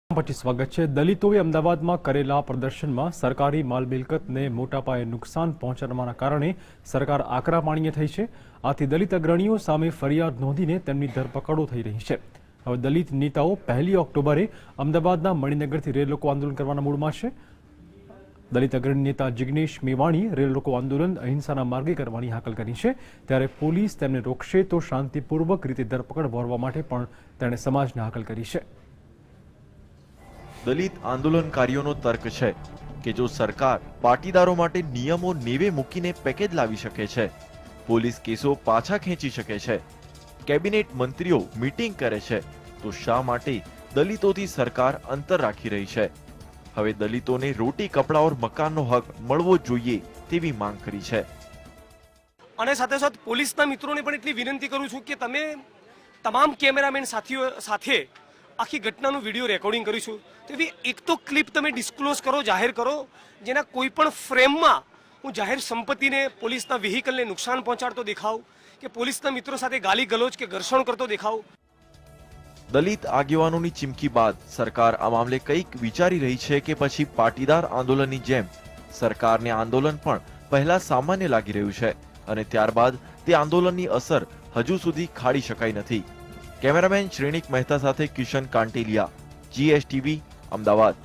પછી સ્વાગત છે। દલિતોએ અમદાવાદમાં કરેલા પ્રદર્શનમાં સરકારી માલ મિલકતને મોટા પાયે નુકસાન પહોંચાડવાના કારણે સરકાર આકરા પાણીએ થઈ છે। આથી દલિત અગ્રણીઓ સામે ફરિયાદ નોંધીને તેમની ધરપકડો થઈ રહી છે। હવે દલિત નેતાઓ 1 ઓક્ટોબરે અમદાવાદના મણિનગરથી રેલ રોકો આંદોલન કરવાના મૂડમાં છે। દલિત અગ્રણી નેતા જિગ્નેશ મેવાણી રેલ રોકો આંદોલન અહિંસાના માર્ગે કરવાની હાકલ કરી છે, ત્યારે પોલીસ તેમને રોકશે તો શાંતિપૂર્વક રીતે ધરપકડ વહોરવા માટે પણ તેણે સમાજને હાકલ કરી છે। દલિત આંદોલનકારીઓનો તર્ક છે કે જો સરકાર પાટીદારો માટે નિયમો નેવે મૂકીને પેકેજ લાવી શકે છે, પોલીસ કેસો પાછા ખેંચી શકે છે, કેબિનેટ મંત્રીઓ મીટિંગ કરે છે, તો શા માટે દલિતોથી સરકાર અંતર રાખી રહી છે? હવે દલિતોને રોટી કપડા ઓર મકાનનો હક મળવો જોઈએ તેવી માંગ કરી છે। અને સાથે સાથે પોલીસના મિત્રોને પણ એટલી વિનંતી કરું છું કે તમે તમામ કેમેરામેન સાથીઓ સાથે આખી ઘટનાનું વિડીયો રેકોર્ડિંગ કરીશું, તો એવી એક તો ક્લિપ તમે ડિસ્ક્લોઝ કરો, જાહેર કરો, જેના કોઈ પણ ફ્રેમમાં હું જાહેર સંપત્તિને, પોલીસના વ્હીકલને નુકસાન પહોંચાડતો દેખાવ કે પોલીસના મિત્રો સાથે ગાલી ગલોચ કે ઘર્ષણ કરતો દેખાવ। દલિત આગેવાનોની ચીમકી બાદ સરકાર આ મામલે કંઈક વિચારી રહી છે કે પછી પાટીદાર આંદોલનની જેમ સરકારને આંદોલન પણ પહેલા સામાન્ય લાગી રહ્યું છે અને ત્યારબાદ તે આંદોલનની અસર હજુ સુધી ખાળી શકાઈ નથી। કેમેરામેન શ્રેણિક મહેતા સાથે કિશન કાંટેલિયા, GSTV, અમદાવાદ।